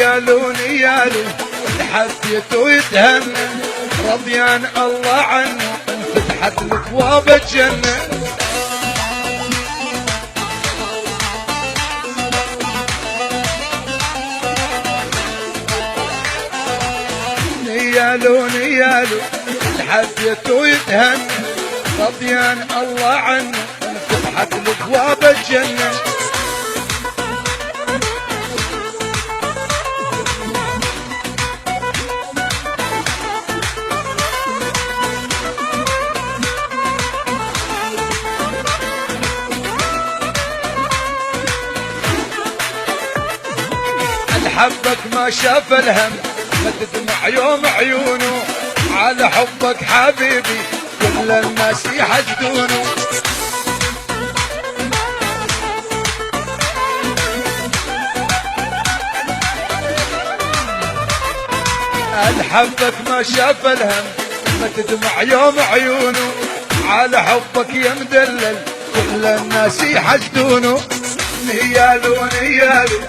نيالو نيالو حسيت ويتهنى رضيان الله عنه انفتحت لابواب الجنة. نيالو نيالو حسيت ويتهنى رضيان الله عنه انفتحت لابواب الجنة. حبك ما شاف الهم ما تدمع يوم عيونه على حبك حبيبي كل الناس يحسدونه. حبك ما شاف الهم ما تدمع يوم عيونه على حبك يا مدلل كل الناس يحسدونه. نيالو نيالو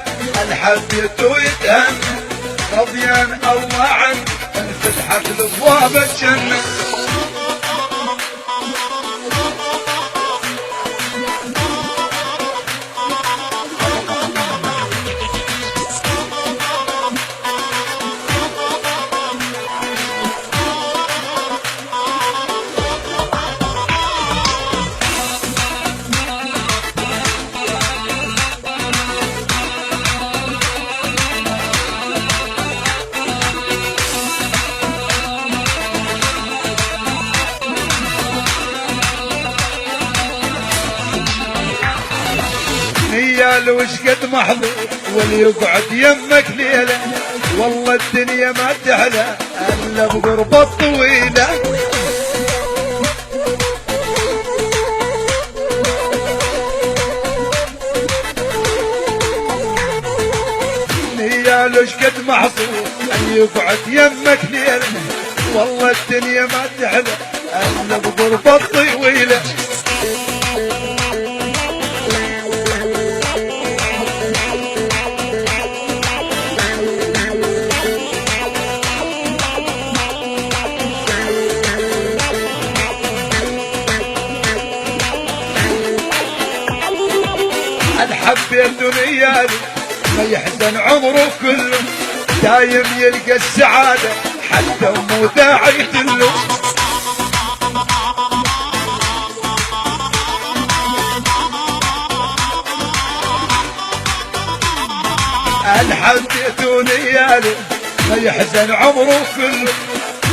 الحبيت ويتهنى رضيان الله عنه انفتحت لابواب الجنة. نيالو وش قد محظوظ واللي يقعد يمك ليلة والله الدنيا ما تحلى الا بغربة طويلة. نيالو وش قد محظوظ اللي يقعد يمك ليلة والله الدنيا ما تحلى الا بغربة طويلة. حبيت نيالي ما يحزن عمره كله دايم يلقى السعادة حتى امه داعيت له. حبيت نيالي ما يحزن عمره كله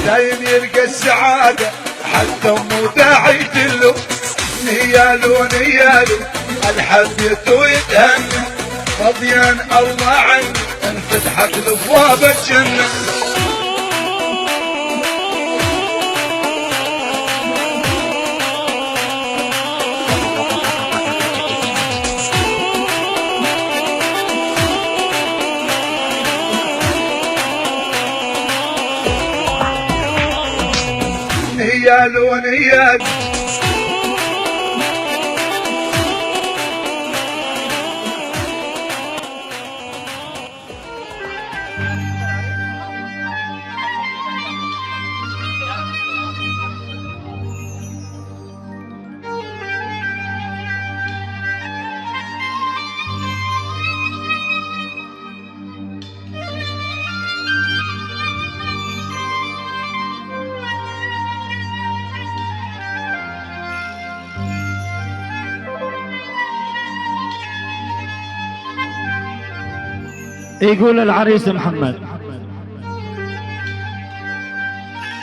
دايم يلقى السعادة حتى امه داعيت له. نيالو نيالو الحبيت ويتهنى رضيان الله عنه انفتحت لابواب الجنة. نيالو نيالو يقول العريس محمد،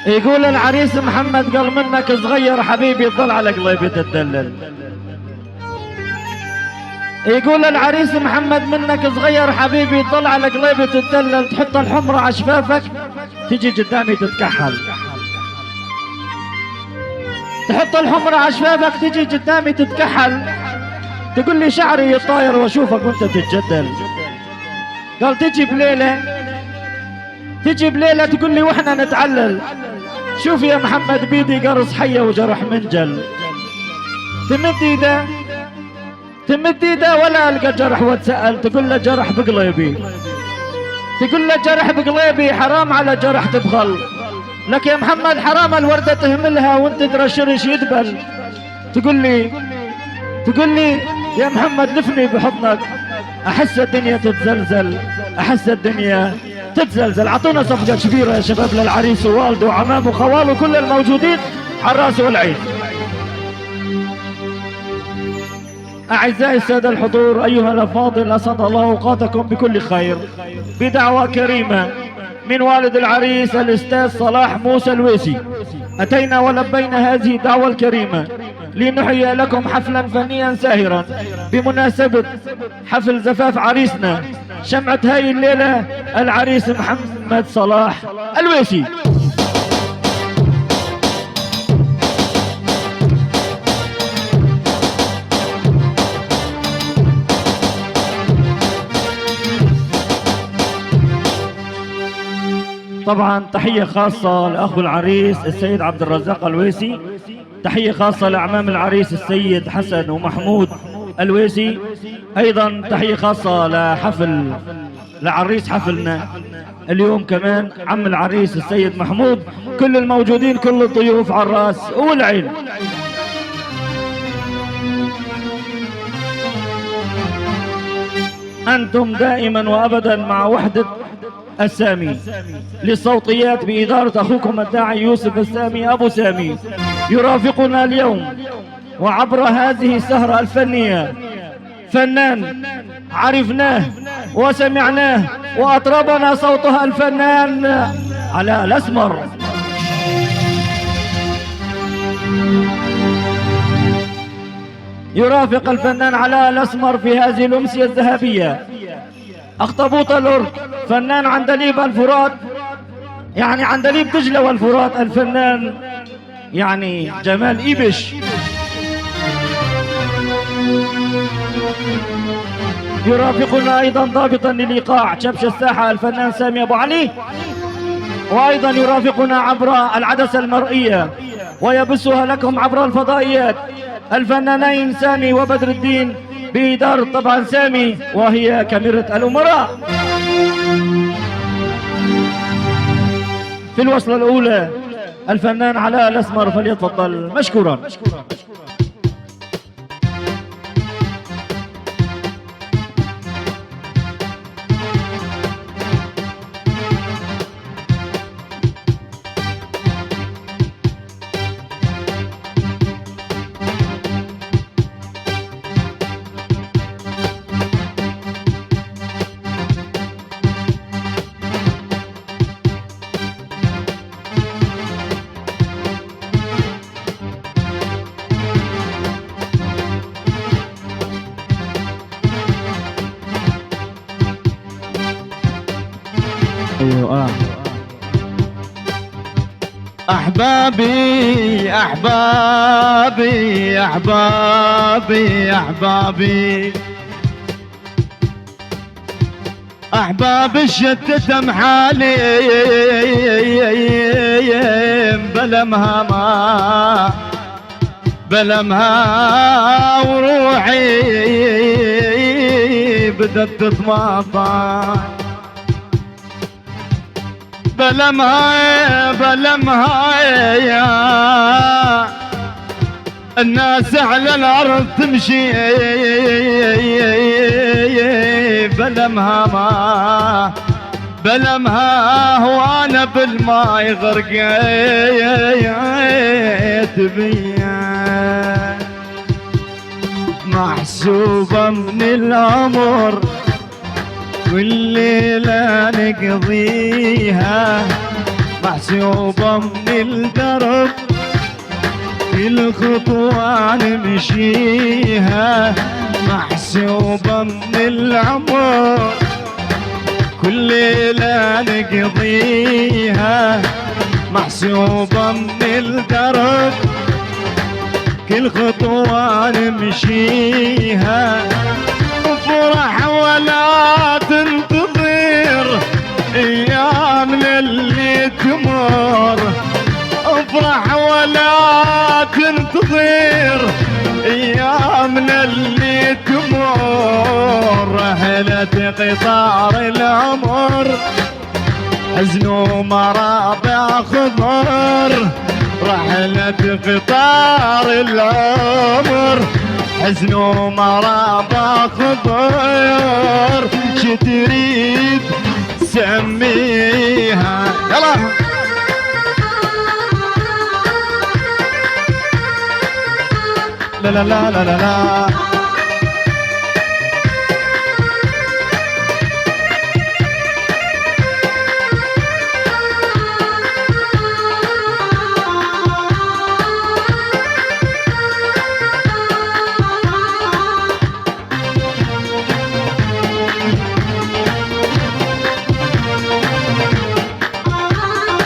يقول العريس محمد قال منك صغير حبيبي ضل على قليبي تدلل. يقول العريس محمد منك صغير حبيبي ضل على قليبي تدلل، تحط الحمرة على شفافك تجي قدامي تتكحل، تحط الحمرة على شفافك تجي قدامي تتكحل، تقول لي شعري يطاير واشوفك وانت تتجدل. قال تجي بليلة، تجي بليلة تقول لي واحنا نتعلل، شوف يا محمد بيدي قرص حية وجرح منجل، تمد ايده تمد ايده ولا القى جرح واتسأل، تقول له جرح بقلبي، تقول له جرح بقليبي حرام على جرح تبخل. لك يا محمد حرام الوردة تهملها وانت ترى شرش يدبل. تقول لي يا محمد لفني بحضنك احس الدنيا تتزلزل، احس الدنيا تتزلزل. اعطونا صفقة كبيرة يا شباب للعريس ووالده وعمام وخواله وكل الموجودين على الراس والعين. أعزائي السادة الحضور، أيها الأفاضل، أسعد الله أوقاتكم بكل خير بدعوة كريمة من والد العريس الأستاذ صلاح موسى الويسي. أتينا ولبينا هذه الدعوة الكريمة لنحيي لكم حفلا فنيا ساهرا بمناسبة حفل زفاف عريسنا شمعة هاي الليلة العريس محمد صلاح الويسي. طبعا تحية خاصة لأخو العريس السيد عبد الرزاق الويسي، تحية خاصة لأعمام العريس السيد حسن ومحمود الويسي، أيضا تحية خاصة لعريس حفلنا اليوم كمان عم العريس السيد محمود، كل الموجودين كل الضيوف على الراس والعين. أنتم دائما وأبدا مع وحدة السامي للصوتيات بإدارة أخوكم الداعي يوسف السامي أبو سامي، يرافقنا اليوم وعبر هذه السهرة الفنية فنان عرفناه وسمعناه وأطربنا صوتها الفنان علاء الأسمر. يرافق الفنان علاء الأسمر في هذه الأمسية الذهبية أخطبوط الأورك، فنان عندليب الفرات، يعني عندليب دجلة والفرات، الفنان يعني جمال إيبش. يرافقنا أيضا ضابطا للإيقاع كبش الساحة الفنان سامي أبو علي، وأيضا يرافقنا عبر العدسة المرئية ويبثها لكم عبر الفضائيات الفنانين سامي وبدر الدين بإدارة طبعا سامي وهي كاميرا الأمراء. في الوصلة الأولى الفنان علاء الأسمر، فليتفضل مشكورا. أحبابي أحبابي أحبابي أحبابي أحباب الشتت محالي بلمها وروحي بدت تطمطم بلمها يا الناس على الأرض تمشي بلمها وانا بالماء غرقيت بيا محسوبة من العمر والليلة نقضيها محسوبة من الدرب كل خطوة نمشيها محسوبة من العمر كل ليلة نقضيها محسوبة من الدرب كل خطوة نمشيها افرح ولا تنتظر ايام اللي تمر افرح ولا تنتظر ايام اللي تمر اهل رحلة قطار العمر، حزن ومرابع خضر. رحلة قطار العمر، حزن ومرابع خضر. شتريد سميها يلا لا لا لا لا لا لا.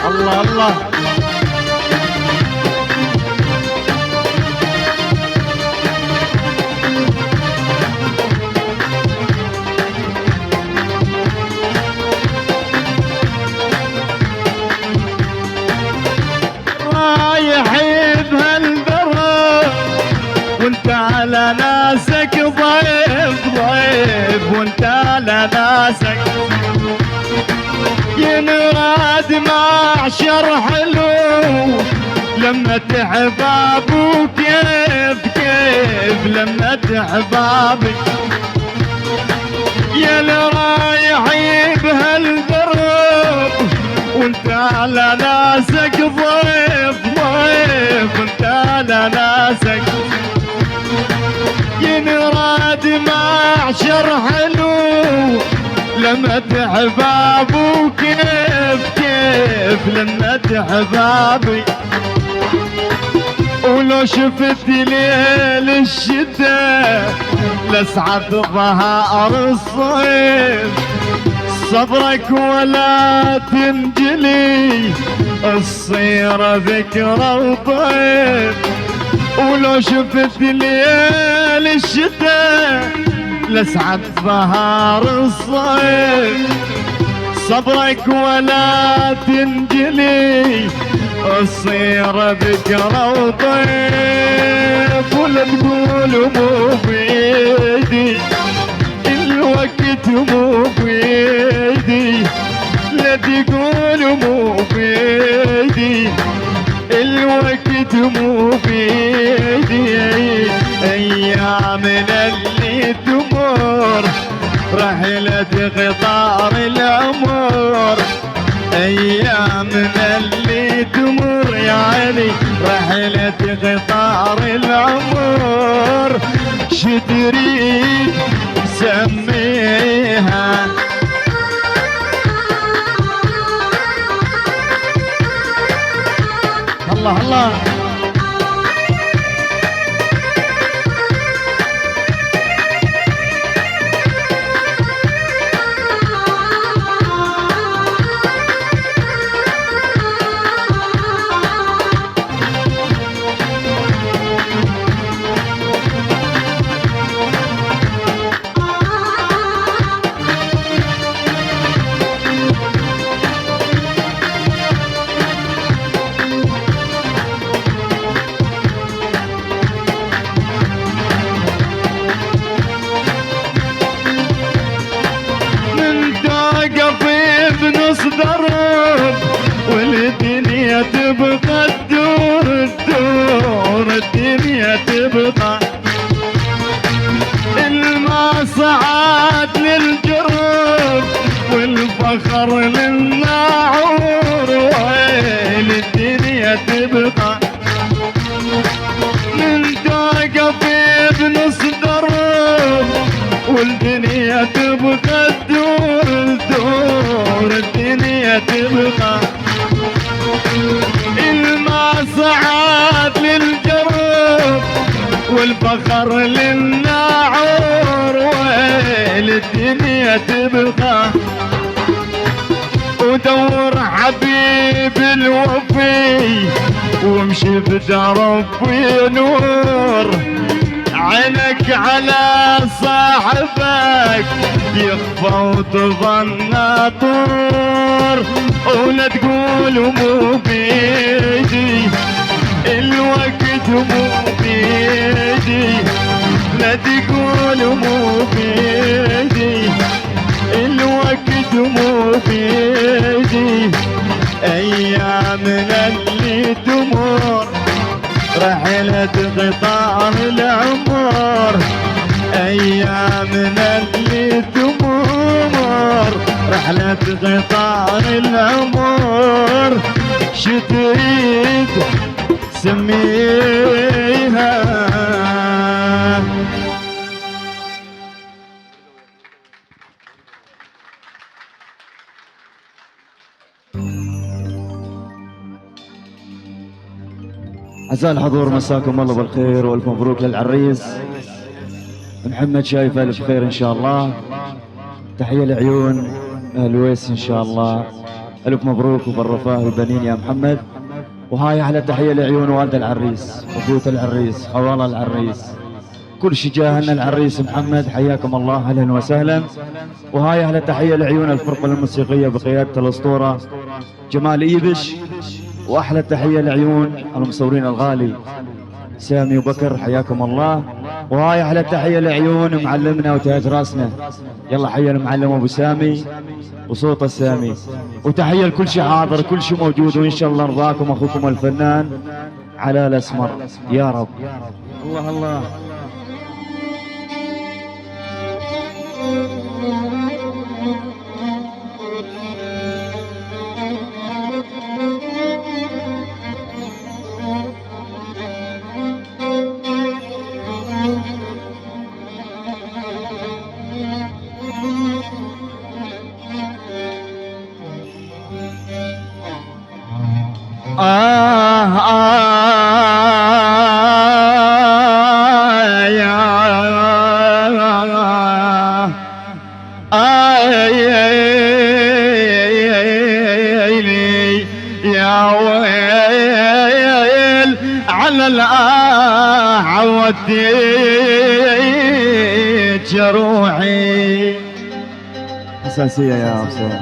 الله الله رايح بهالبرد وانت على ناسك ضيف ضيف، وانت على ناسك ينراد معشر حلو لما تحباب. وكيف كيف لما تحبابك يا اللي رايح بهالدرب وانت على ناسك ضيف ضيف، وانت على ناسك ينراد معشر حلو لما تحباب. وكيف كيف لما تحبابي ولو شفت ليل الشتاء لسعد ظهر الصيف. صبرك ولا تنجلي الصير ذكرى وطيف. ولو شفت ليل الشتاء لسعد ظهر الصيف. صبرك ولا تنجلي الصير ذكرى وطيف. ولا تقول مو بيدي الوقت مو بيدي، لا تقول مو بيدي الوقت مو بيدي. ايامنا اللي تمر رحلة قطار العمر، ايامنا اللي تمر يا علي رحلة قطار العمر. شتريد سميها الله الله. درب والدنيا تبقى تدور تدور، الدنيا تبقى الما صعد للجرب والفخر للناعور. ويل الدنيا تبقى من توقف بنص درب والدنيا تبقى تدور تدور، الدنيا تبقى الما صعد للجرب والفخر للناعور. ويل الدنيا تبقى ودور حبيب الوفي وامشي بدرب نور. عينك على صاحبك يخفى وتظن طور، ولا تقول مو بيدي الوقت مو بيدي، لا تقول مو بيدي كانت غطاء العمر شتريد سميها. أعزائي الحضور مساكم الله بالخير والف مبروك للعريس محمد، شايف ألف خير إن شاء الله. تحية لعيون أهل ويس إن شاء الله، ألف مبروك وبالرفاه والبنين يا محمد. وهاي أحلى تحية لعيون والد العريس وأخوة العريس حوالة العريس كل شجاهنا العريس محمد، حياكم الله أهلا وسهلا. وهاي أحلى تحية لعيون الفرقة الموسيقية بقيادة الأسطورة جمال إيبش. وأحلى تحية لعيون المصورين الغالي سامي وبكر، حياكم الله. وهاي أحلى تحية لعيون معلمنا وتاج راسنا، يلا حيا المعلم أبو سامي وصوت السامي. وتحية لكل شي حاضر كل شي موجود، وإن شاء الله نرضاكم أخوكم الفنان على الأسمر يا رب. الله الله. يا ويل على عودت جروحي. حساسية يا أستاذ.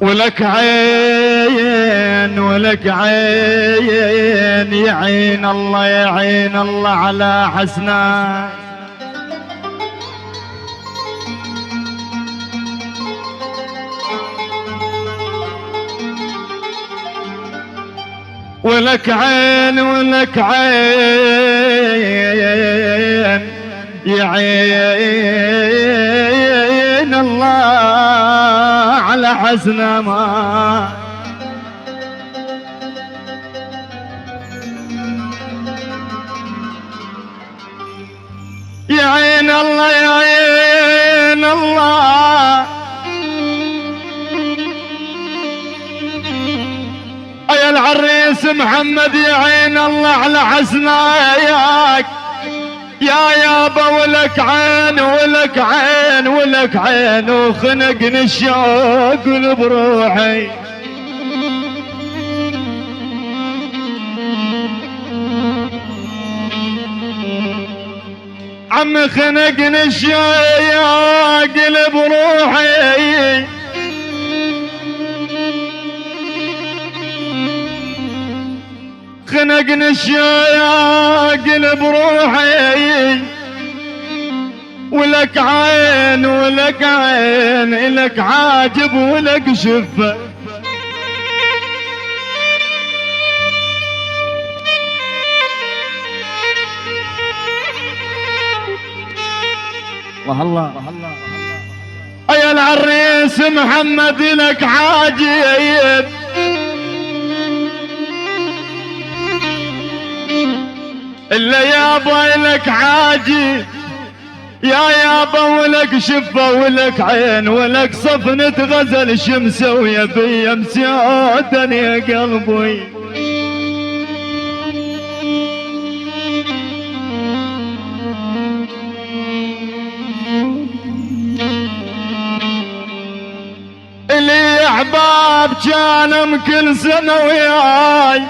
ولك عين ولك عين يعين الله يعين الله على حسنك. ولك عين ولك عين يعين الله على حسن ما. يعين الله يعين الله يا العريس محمد، يعين الله على حسناياك يا يابا. ولك عين ولك عين ولك عين وخنقني الشوق بروحي. عم خنقني الشوق بروحي. خنقني الشوق بروحي. ولك عين ولك عين لك عاجب ولك شفة. الله الله. يا العريس محمد لك عاجب إلا يابا لك عاجب يا يابا. ولك شفة ولك عين ولك صفنة غزل شمسة ويا بيا مسيودا يا قلبي. اللي احباب كانم كل سنة وياي.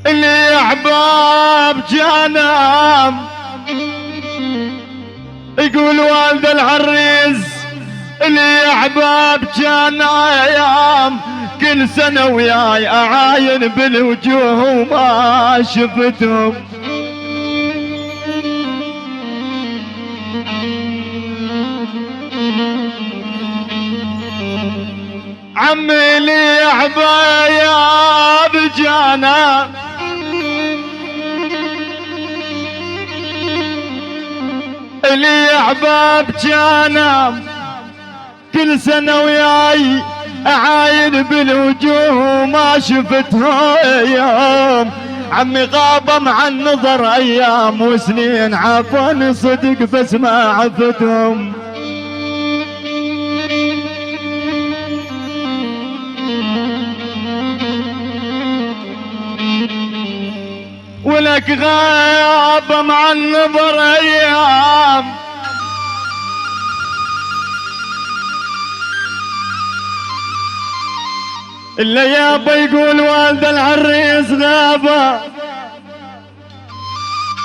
اللي احباب جانم يقول والد العريس. اللي احباب كان ايام كل سنة وياي اعاين بالوجوه وما شفتهم. عمي لي عبايا بجانا لي عباب جانا كل سنة وياي أعاين بالوجوه ما شفتها يوم عمي غاب مع النظر أيام وسنين عافوني صدق بس ما عفتهم ولك غاب مع النظر أيام اللي يابا يقول والد العريس غابة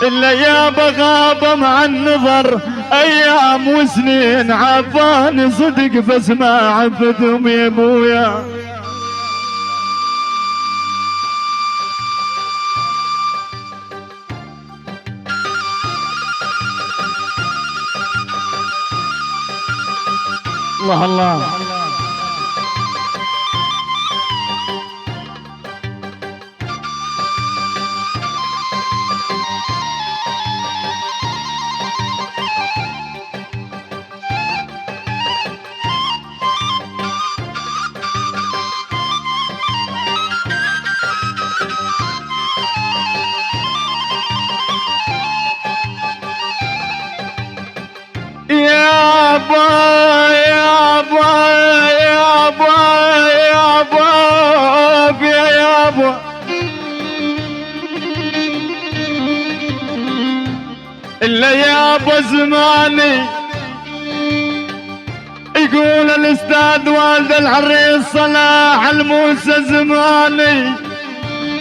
اللي يابا غاب مع النظر ايام وسنين عافاني صدق بس ما عفتهم يا ابويا الله الله. اللي يابا زماني يقول الاستاذ والد العريس صلاح الموسى زماني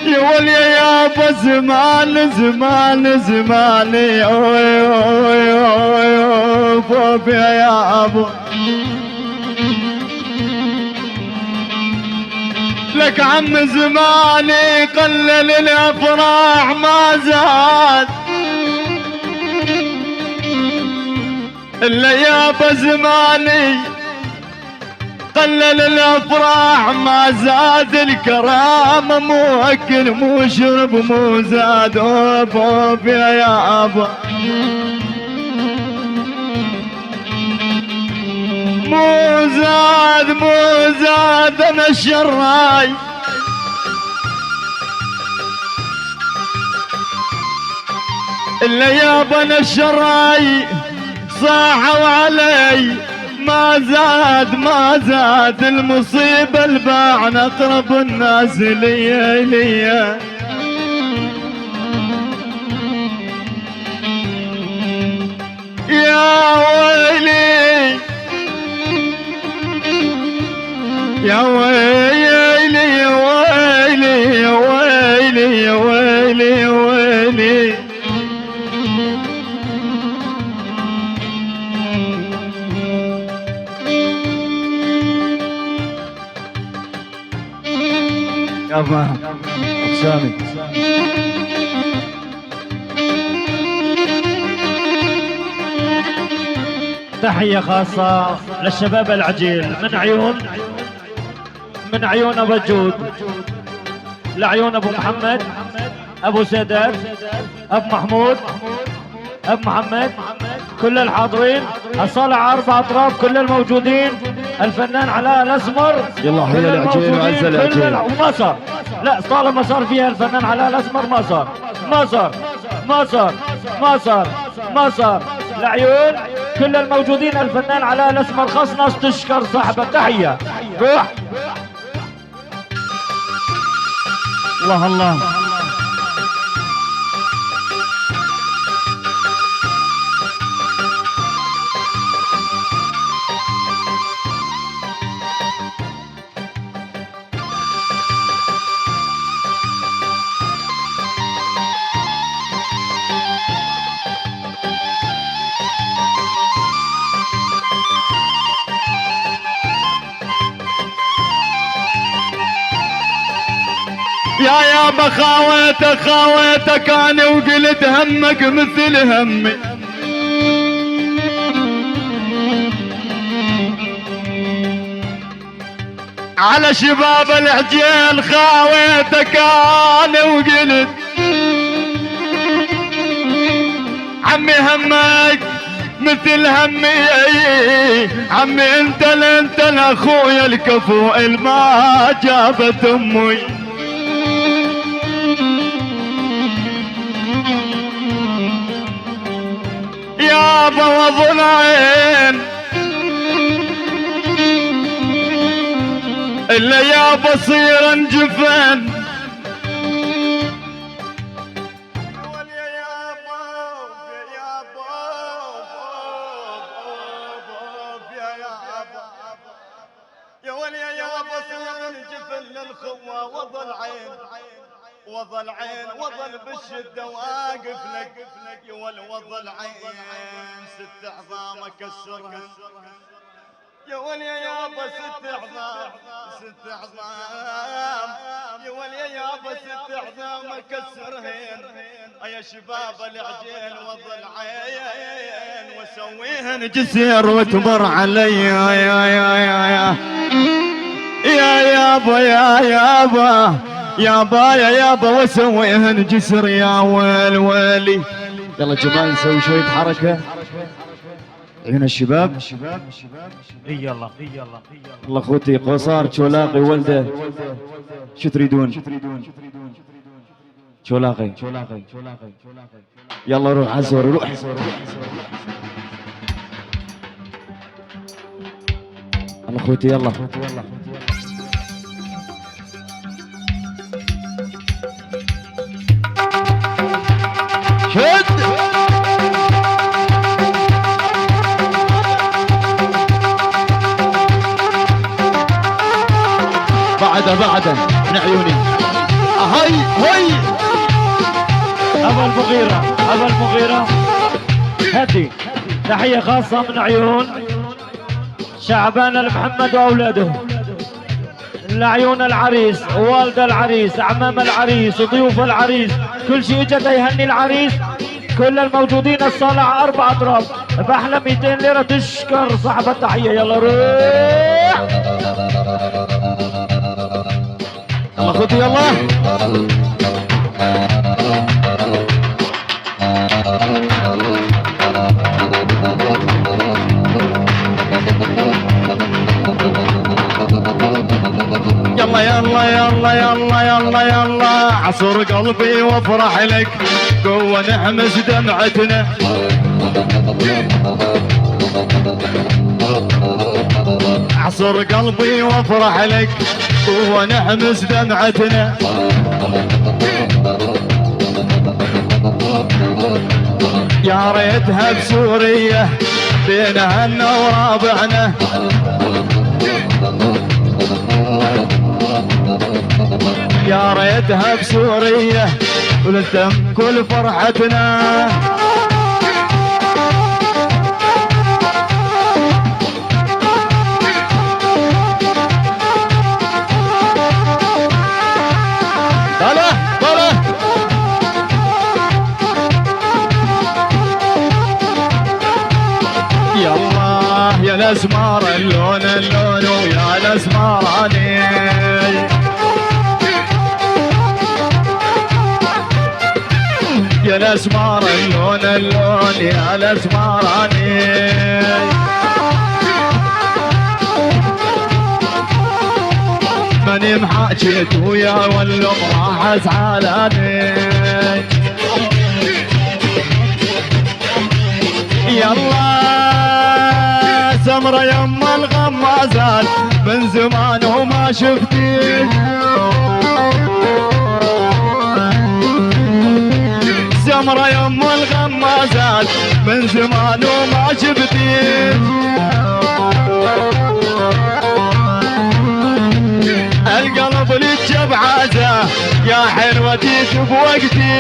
يقول يا يابا زمان زمان زماني اوي اوي اوي اوي يا يابا لك عم زماني قلل الافراح ما زاد اللي يابا زماني قلل الافراح ما زاد الكرامة مو اكل مو شرب مو زاد اوف اوف يا يابا مو زاد مو زاد انا الشراي اللي يابا انا الشراي صاحوا علي ما زاد ما زاد المصيبة الباعن اقرب الناس لي لي يا ويلي يا ويلي يا ويلي يا ويلي يا ويلي يا ويلي يابا سامي تحية خاصة للشباب العجيل من عيون ابو جود لعيون ابو محمد ابو سيدر ابو محمود ابو محمد كل الحاضرين الصالة على 4 اطراف كل الموجودين الفنان علاء الاسمر يلا حيا العجيل وعز العجيل وما صار لا طالما صار فيها الفنان علاء الاسمر ما صار لعيون كل الموجودين الفنان علاء الاسمر خاص ناس تشكر صاحبه تحية روح الله الله يابا خاويتك انا وقلت همك مثل همي على شباب العجيل خاويتك انا وقلت عمي همك مثل همي عمي انت الاخويا الكفو الما جابت امي يابا وظل عين الا يا بصير انجفن وظل عين وظل بالشدة واقف لك يول وظل عين ست عظام اكسرها يا ولي يا يابا ست عظام يا ولي يا يابا ست عظام اكسرهن يا شباب العجين وظل عين واسويهن جسر وتمر علي يا يابا يا يابا واسويهن جسر يا ويلي. يلا جماعة نسوي شوية حركة عيون الشباب. يلا الله اخوتي قصار شولاقي ولده شو تريدون؟ شولاقي يلا روح عزور روح. الله اخوتي يلا شد بعده من عيوني هاي ابا المغيرة هدي تحية خاصة من عيون شعبان المحمد واولاده لعيون العريس ووالد العريس اعمام العريس وضيوف العريس كل شيء اجى يهني العريس. كل الموجودين الصالة 4 اطراف باحلى 200 ليرة تشكر صاحب التحية. يلا روح الله اخوتي يلا يلا عصر قلبي وافرح لك قوة نحمس دمعتنا عصر قلبي وافرح لك قوة نحمس دمعتنا يا ريتها بسورية بينها ورابعنا يا ريتها بسورية ولتم كل فرحتنا بلا يا الله يا الاسمار اللون ويا الاسمراني يا الاسمار اللون يا الاسمراني ماني محاجيت ويا والله راح زعلاني يلا سمرة يما الغمازات من زمان وما شفتيك سمرة يما الغمازات من زمان وما شفتيك القلب لك بعازة يا حلوتي بوقتي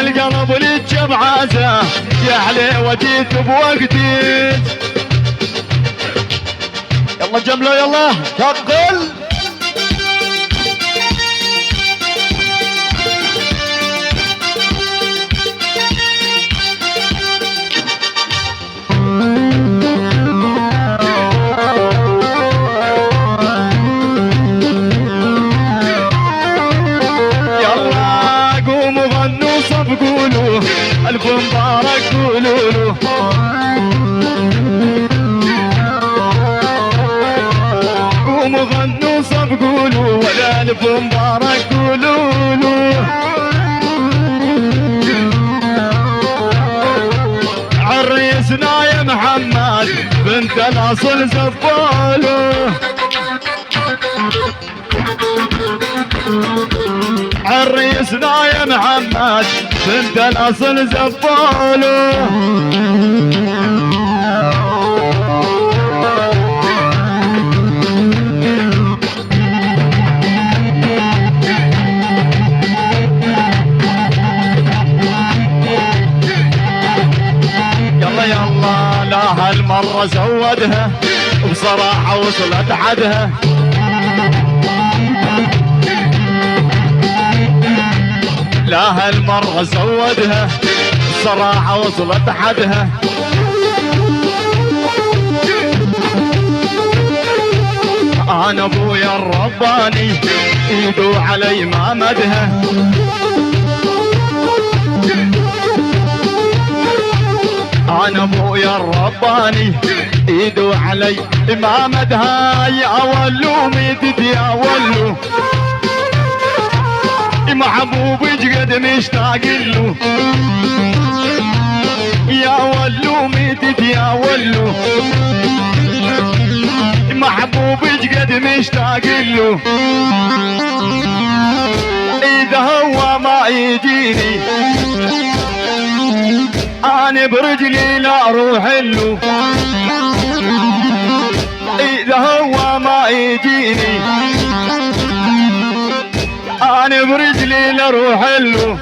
القلب لك بعازة يا حلوتي بوقتي يلا جملة يلا شغل عريسنا يا محمد بنت الاصل زباله عريسنا يا محمد بنت الاصل زباله يلا يلا لا هالمرة زودها بصراحة وصلت عدها لا هالمرة زودها بصراحة وصلت عدها انا ابويا الرباني ايدو علي ما مدها انا ابويا الرباني ايدو علي ما مدها يا ولو ميدد يا ولو محبوب قد مشتاق له يا ولو ميدد يا ولو محبوب قد مشتاق له اذا هو ما يجيني انا برجلي لا اروح له اذا هو ما يجيني انا برجلي لا اروح له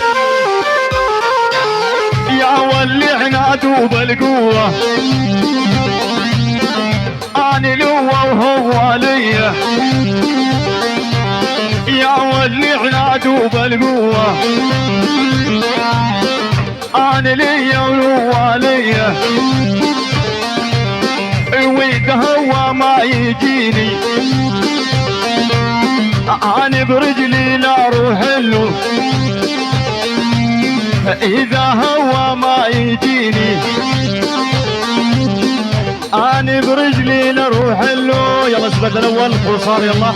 يا ولي عناده بالقوه انا لو وهو ليا يا ولي عناده بالقوه انا ليا وهو ليا واذا هو ما يجيني انا برجلي لا اروح له اذا هو ما يجيني انا برجلي لا اروح له يلا اثبت الاول فرصار يلا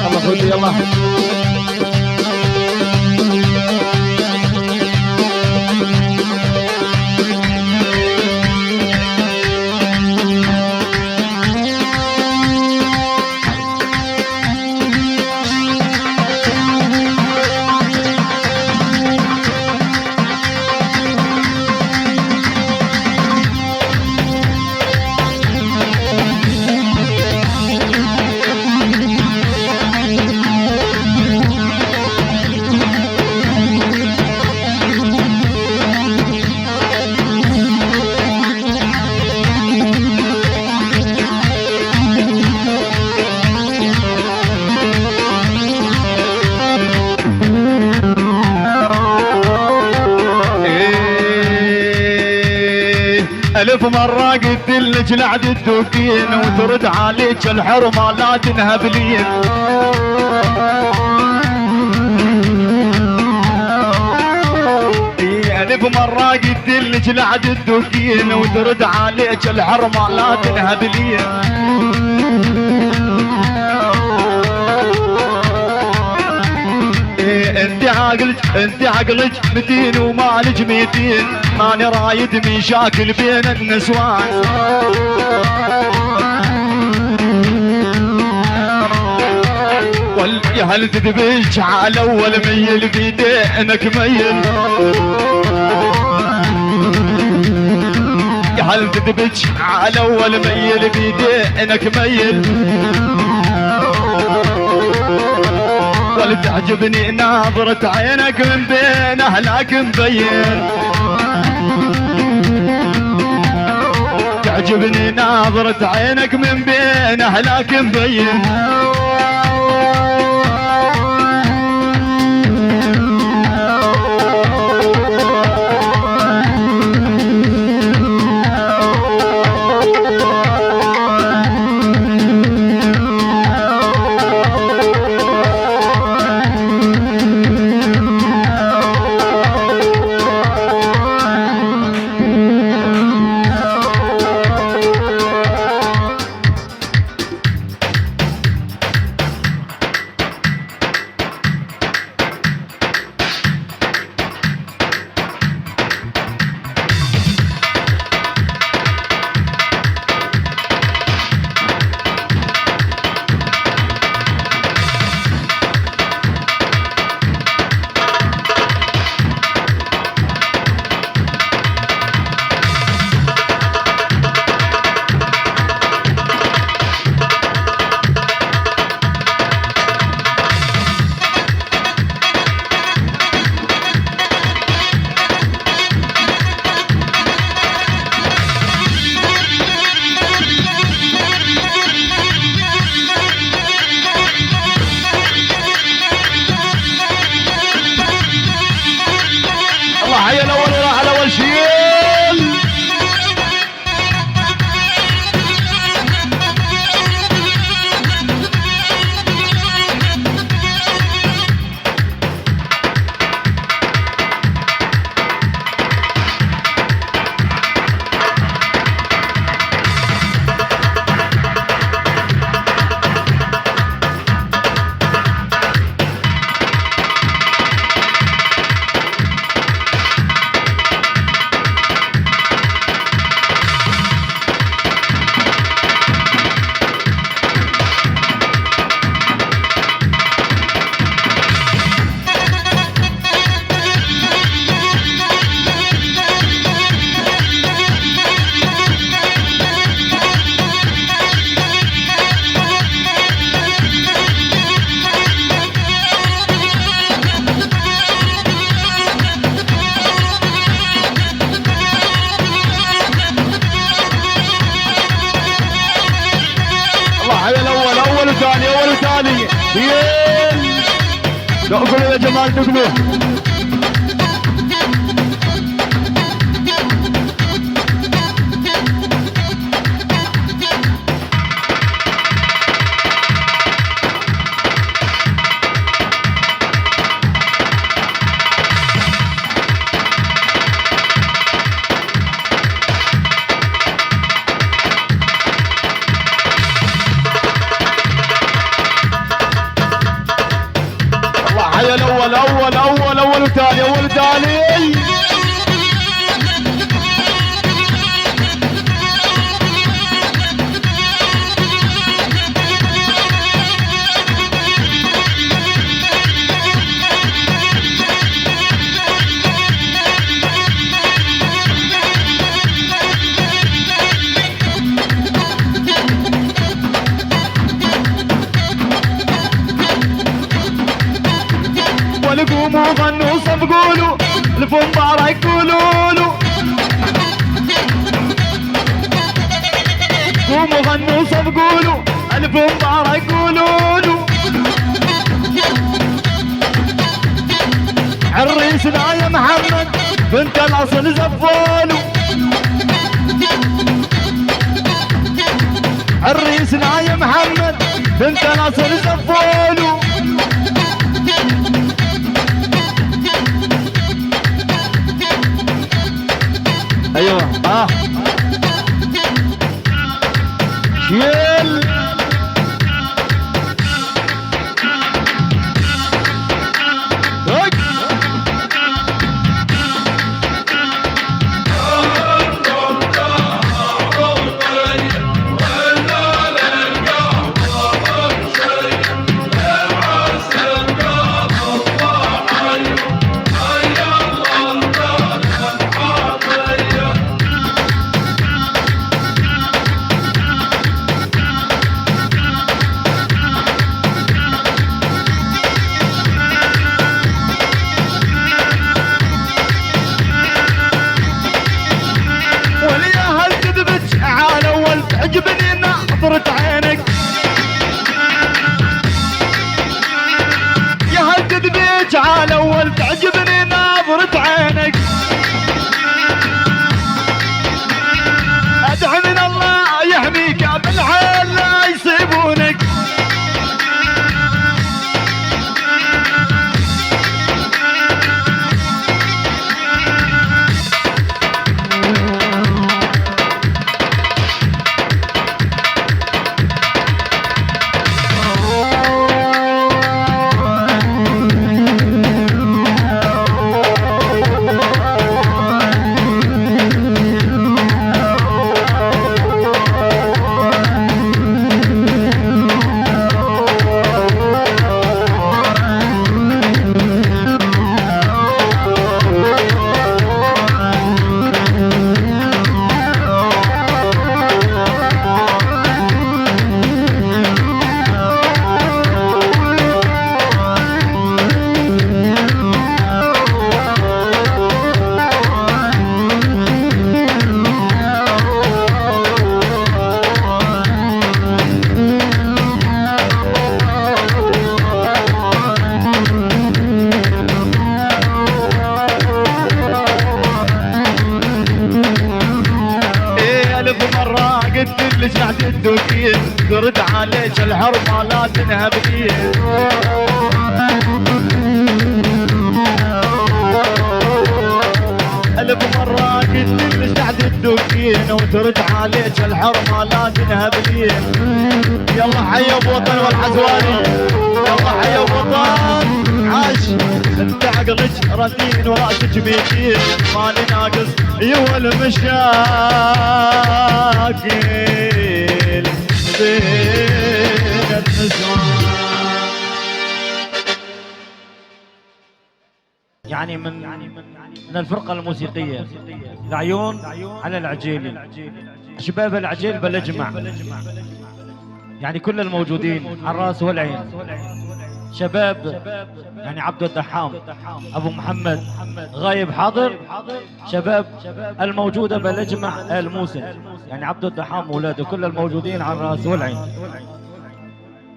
يلا خذي يلا ألف مرة قلت لك لعد الدوكين وترد عليك الحرمة لا تنهبلين ألف مرة قلت لك لعد الدوكين وترد عليك الحرمة لا تنهبلين انت عقلك متين ومالك ميتين ماني رايد مشاكل بين النسوان يا هل تدبش على اول ميل بيدينك ميل يا هل تدبش على اول ميل بيدينك ميل تعجبني ناظرة عينك من بين أهلك مبين تعجبني ناظرة عينك من بين أهلك مبين شيل دقلوا يا جمال دقلوا. اول وتالي اول وتالي. قوموا غنوا صفقوا له الف مبارك قولوا له. قوموا غنوا صفقوا له الف مبارك قولوا له. عريسنا يا محمد بنت الاصل زفوا له. عريسنا يا محمد بنت الاصل زفوا له. ايوه شيل عجبني نظرة عينك يا هدد بيك على اول تعجبني نظرة عينك. ادعي من الله يحميك بالحال لا يصيبونك. ليش قاعد تدوكين ترد عليك الحرمة لا تنهب ايد. الف مرة قلت ليش قاعد تدوكين وترد عليك الحرمة لا تنهب ايد. يلا حيا بوطن والحزواني يلا حيا بوطن عاش. انت عقلك رنين وراسك ميتين ماني ناقص ايوه المشاكل بين النسوان. يعني من الفرقة الموسيقية العيون على العجيل. شباب العجيل بالاجمع يعني كل الموجودين على الراس والعين. شباب يعني عبد الدحام ابو محمد غايب حاضر. شباب الموجوده بالاجمع الموسم يعني عبد الدحام واولاده كل الموجودين على الراس والعين.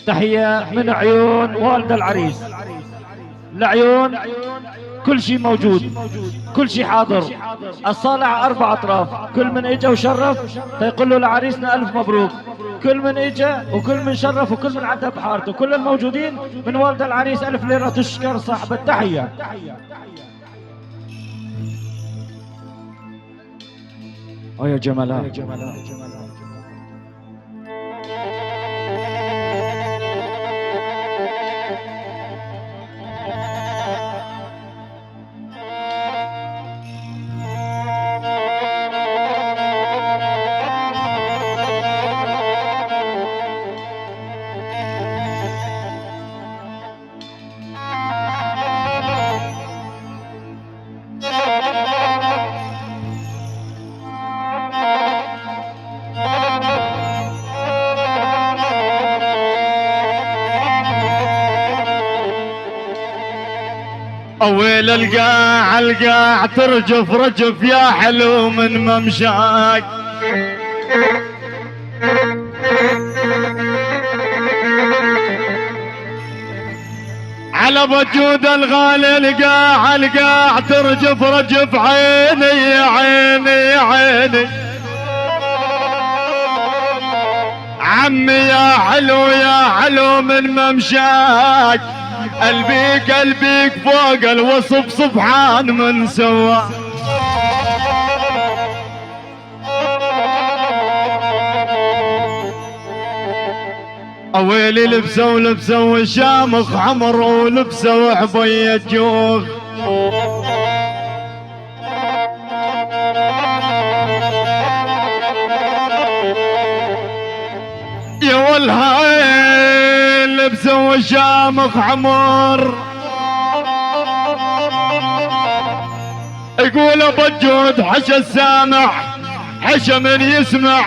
تحية من عيون والد العريس. العيون كل شيء موجود، كل شيء حاضر. الصالة على 4 أطراف، كل من اجا وشرف فيقول له لعريسنا ألف مبروك. كل من اجا وكل من شرف وكل من عدى بحارته، كل الموجودين من والد العريس 1000 ليرة تشكر صاحب التحية. يا جمالات. ويل القاع القاع ترجف رجف يا حلو من ممشاك. على بجود الغالي القاع القاع ترجف رجف عيني عيني عيني. عمي يا حلو من ممشاك. قلبيك فوق الوصف سبحان من سوى. ويلي لبسوا الشامخ حمر ولبسوا عبية جوخ. يا والهاي لبسوا الشامخ حمر. يقول بجود حشا السامع حشا من يسمع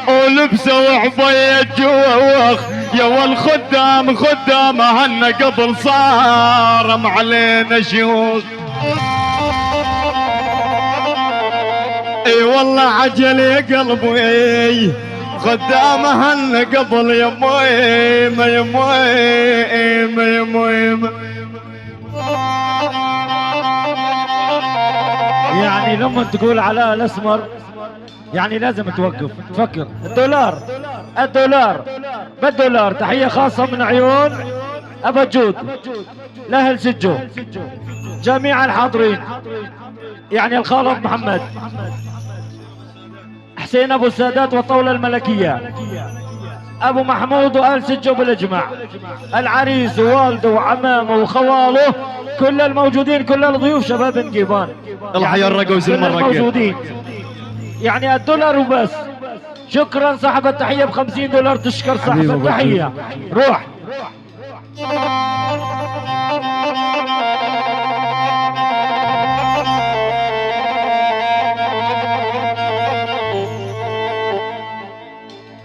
ولبسوا عبية جوخ. يا والخدام هن قبل صارم علينا شيوخ. اي والله عجل يا قلبي خدامهن قبل يمويم يمويم يمويم. يعني لما تقول علاء الاسمر يعني لازم توقف تفكر. الدولار بالدولار. تحية خاصة من عيون أبا جود لأهل سجو جميع الحاضرين، يعني الخالد محمد حسين أبو السادات والطاولة الملكية أبو محمود وآل سجو بالإجماع، العريس ووالده وعمامه وخواله كل الموجودين، كل الضيوف شباب نقيبان. الله حيا الرقوز المرة الموجودين يعني الدولار وبس. شكرا صاحب التحية ب$50 تشكر صاحب التحية. روح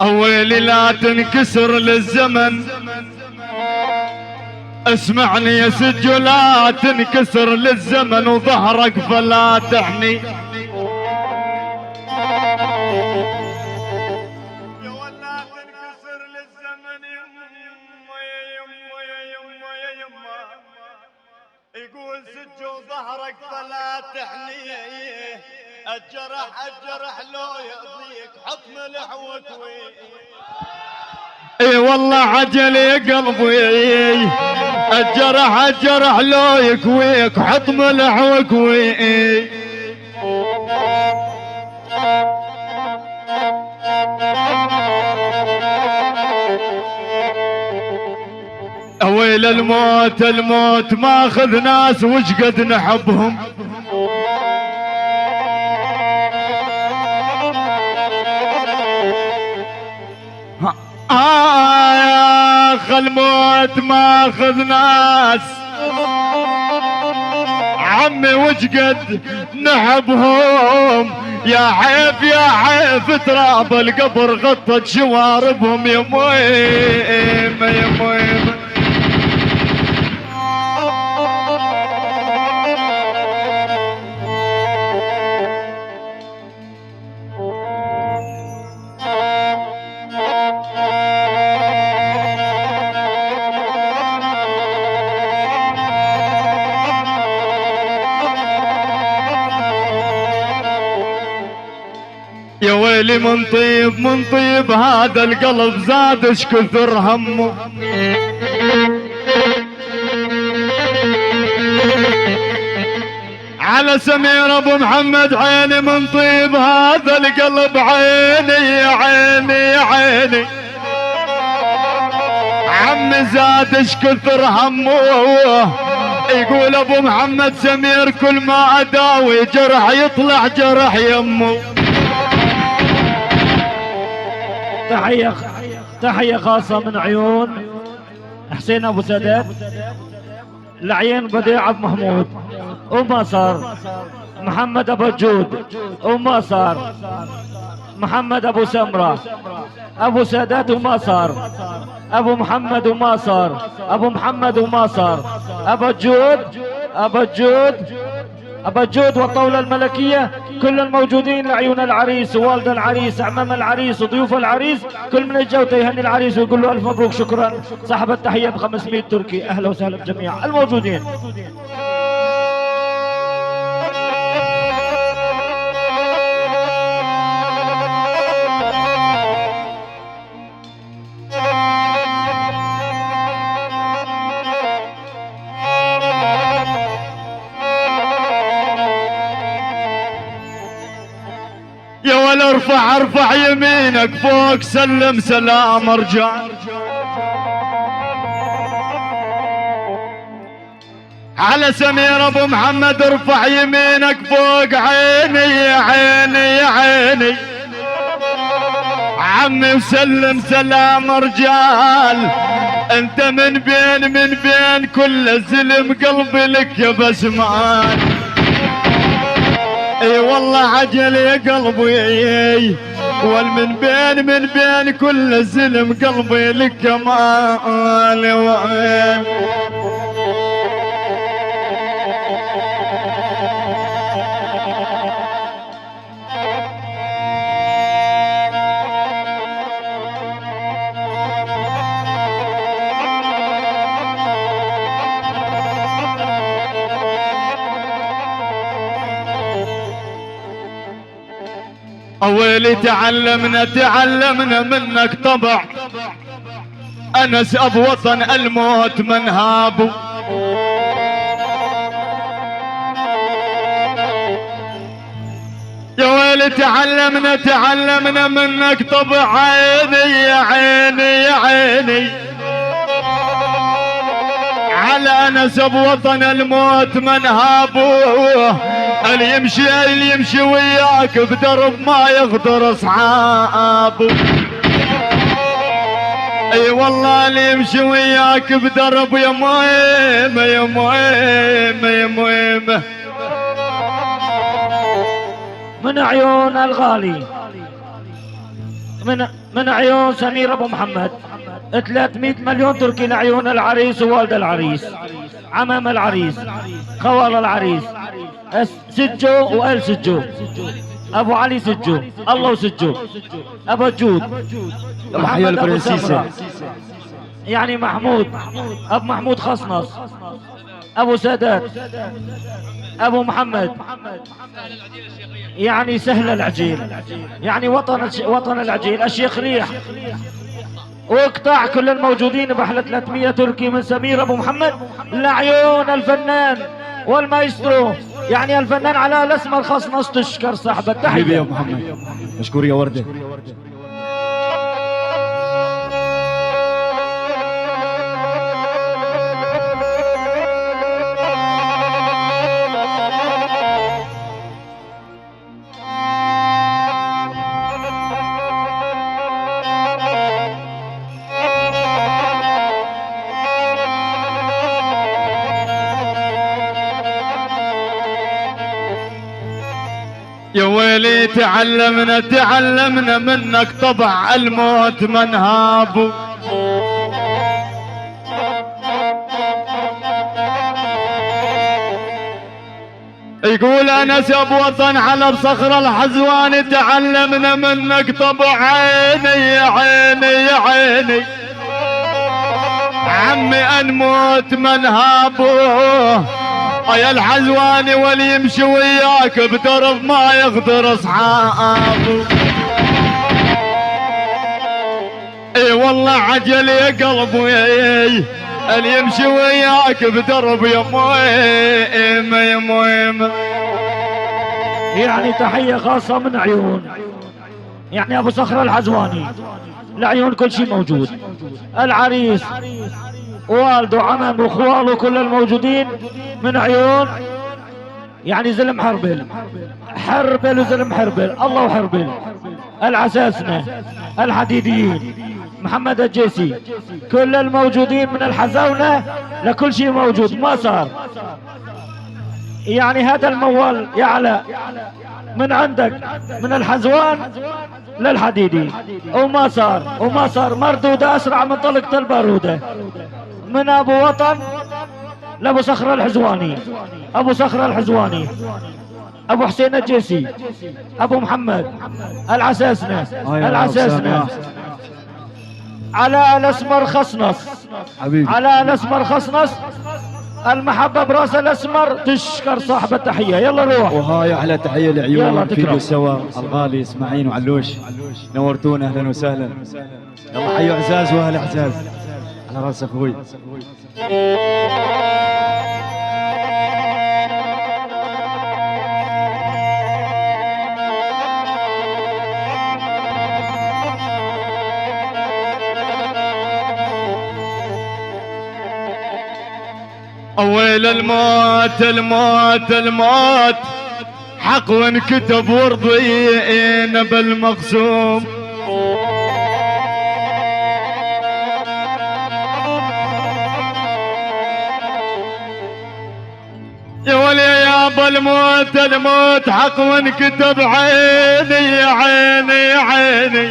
ويلي لا تنكسر للزمن. اسمعني يا سجو لا تنكسر للزمن وظهرك فلا تحني. يقول سجو ظهرك فلا تحني. الجرح لو يأذيك حط ملح وكوي. اي والله عجل يا قلبي الجرح لو يكويك حط ملح وكوي. ويل الموت ماخذ ناس وش قد نحبهم. يا اخ الموت ماخذ ناس عمي وش قد نحبهم. يا حيف تراب القبر غطت شواربهم. يا مويم يا مويم. يا ويلي من طيب هذا القلب زاد اش كثر همه. على سمير ابو محمد عيني من طيب هذا القلب عيني يا عيني يا عيني. عمي زاد اش كثر همه. يقول ابو محمد سمير كل ما اداوي جرح يطلع جرح يمه. تحية خاصة من عيون حسين ابو سادات، العين بديع ابو محمود، وما صار محمد ابو الجود، وما صار محمد ابو سمرة، ابو سادات وما صار، ابو محمد وما صار، ابو محمد وما صار، ابو الجود ابو الجود والطاولة الملكية، كل الموجودين لعيون العريس ووالد العريس، اعمام العريس وضيوف العريس، كل من الجوته يهني العريس ويقول له الف مبروك. شكرا صاحب التحية ب 500 تركي. اهلا وسهلا بجميع الموجودين. يا ولا ارفع يمينك فوق سلم سلام ارجع. على سمير ابو محمد ارفع يمينك فوق عيني يا عيني يا عيني. عمي وسلم سلام رجال. انت من بين كل الزلم قلبي لك يا بسمان. اي والله عجل يا قلبي والمن بين كل الزلم قلبي لك كمان وين. اويلي تعلمنا منك طبع انس ابو وطن الموت من هابو. يا ويلي تعلمنا منك طبع عيني يا عيني يا عيني. على انس ابو وطن الموت من هابو. اللي يمشي وياك بدرب ما يغدر اصحابه. اي والله اللي يمشي وياك بدرب يا مهمه يا مهمه يا مهمه. من عيون الغالي من عيون سمير ابو محمد 300 مليون تركي لعيون العريس ووالد العريس، عمام العريس، خوال العريس، سجو وآل سجو، ابو علي سجو، الله سجو، ابو جود، محمد ابو سمرة، يعني محمود، ابو محمود خصنص، ابو سادات، ابو محمد، يعني سهل العجيل، يعني وطن العجيل، الشيخ ريح، واقطع كل الموجودين بحلة 300 تركي من سمير ابو محمد لعيون الفنان والمايسترو، يعني الفنان علاء الاسمر خصنص. تشكر صاحب التحية حبيبي يا ابو محمد، مشكور يا وردة. يا ويلي تعلمنا منك طبع الموت من هابو. يقول انس ابو وطن على بصخر الحزوان تعلمنا منك طبع عيني يا عيني يا عيني. عمي انموت من هابو. يا الحزواني واللي يمشي وياك بدرب ما يقدر اصحابه. اي والله عجل يا قلبي اللي يمشي وياك بدرب يا مهم يا مهم. يعني تحية خاصة من عيون، يعني ابو صخرة الحزواني، العيون كل شيء موجود، العريس والده عمام واخواله كل الموجودين من عيون، يعني زلم حربل حربل وزلم حربل الله وحربل، العساسنة الحديديين محمد الجيسي كل الموجودين من الحزونة لكل شيء موجود ما صار. يعني هذا الموال يعلى من عندك من الحزوان للحديدي وما صار مردودة أسرع من طلقة البارودة، من أبو وطن لأبو صخرة الحزواني، أبو صخرة الحزواني، أبو حسين الجيسي، أبو محمد العساسنة العساسنة، على الأسمر خصنص حبيبي على الأسمر خصنص، المحبة براس الأسمر تشكر صاحب التحية. يلا روح. وهاي احلى تحيه يلا لعيون تكرم. فيديو سوا الغالي اسماعيل وعلوش، نورتونا اهلا وسهلا. يلا حيوا عزاز واهل عزاز على راس اخوي. ويل الموت الموت الموت حق وانكتب ورضينا بالمقسوم. يا ولي يابا الموت الموت حق وانكتب عيني عيني عيني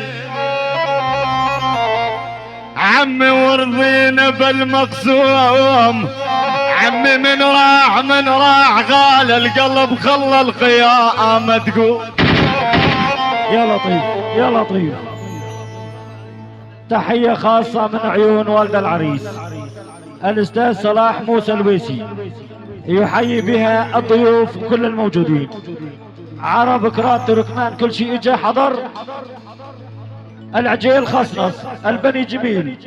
عمي ورضينا بالمقسوم. عمي من راح غال القلب خلى القيامة تقوم. يا لطيف يا لطيف. تحية خاصة من عيون والد العريس الأستاذ صلاح موسى الويسي، يحيي بها الضيوف كل الموجودين، عرب كرات تركمان كل شيء اجا حضر، العجيل خصنص البني جميل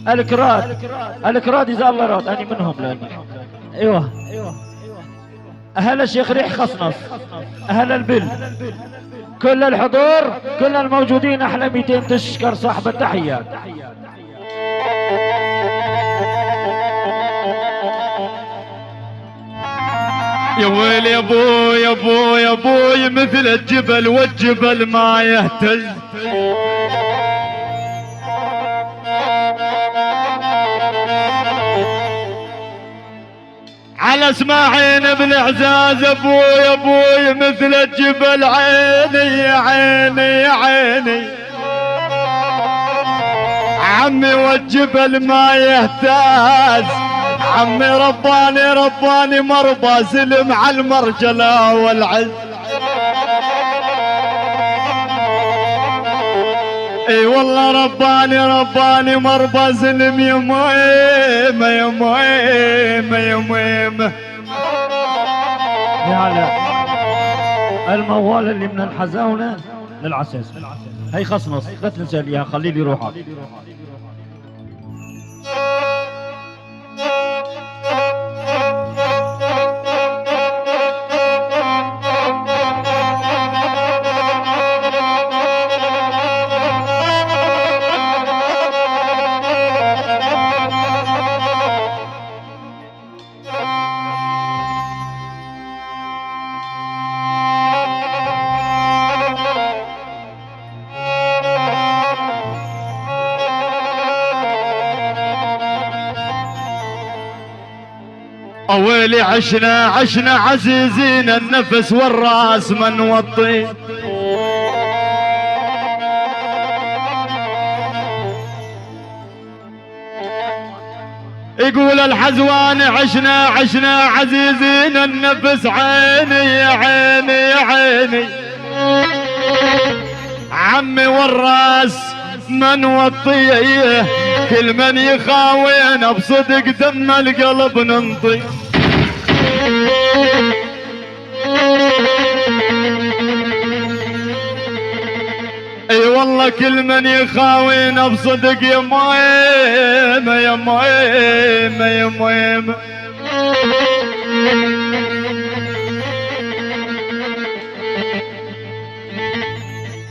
الكراد اذا الله راد اني منهم لاني ايوه اهل الشيخ ريح خصنص اهل البل كل الحضور كل الموجودين احلى 200 تشكر صاحب التحية. يا ويل يا ابوي يا ابوي يا ابوي مثل الجبل والجبل ما يهتز. على اسماعيل بن عزاز ابوي ابوي مثل الجبل عيني عيني عيني عمي والجبل ما يهتز. عمي رباني مرضى زلم على المرجله والعز. اي والله رباني مرضى زلم يا ميمه يا ميمه يا ميمه. يا على الموال اللي من الحزاونة للعساس هي خصنص لا تنسى ليها خلي لي روحها. ويلي عشنا عزيزين النفس والراس من وطي. يقول الحزوان عشنا عزيزين النفس عيني عيني عيني عمي والراس من وطيه. كل من يخاوينا بصدق دم القلب ننطي. اي والله كل من يخاوينا بصدق يا مايمة يا مايمة يا مايمة.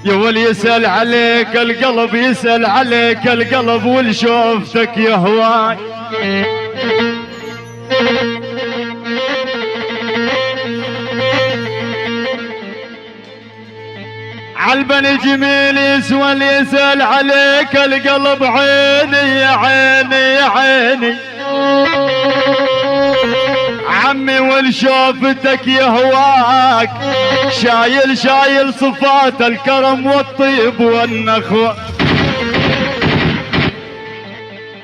يا ولي يسأل عليك القلب، يسأل عليك القلب والشوفتك يا هواي. عالبني جميل يسوى يسأل عليك القلب، عيني يا عيني يا عيني عمي والشوفتك يا هواك، شايل شايل صفات الكرم والطيب والنخوة.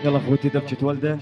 يلا اخوتي دبشة والده.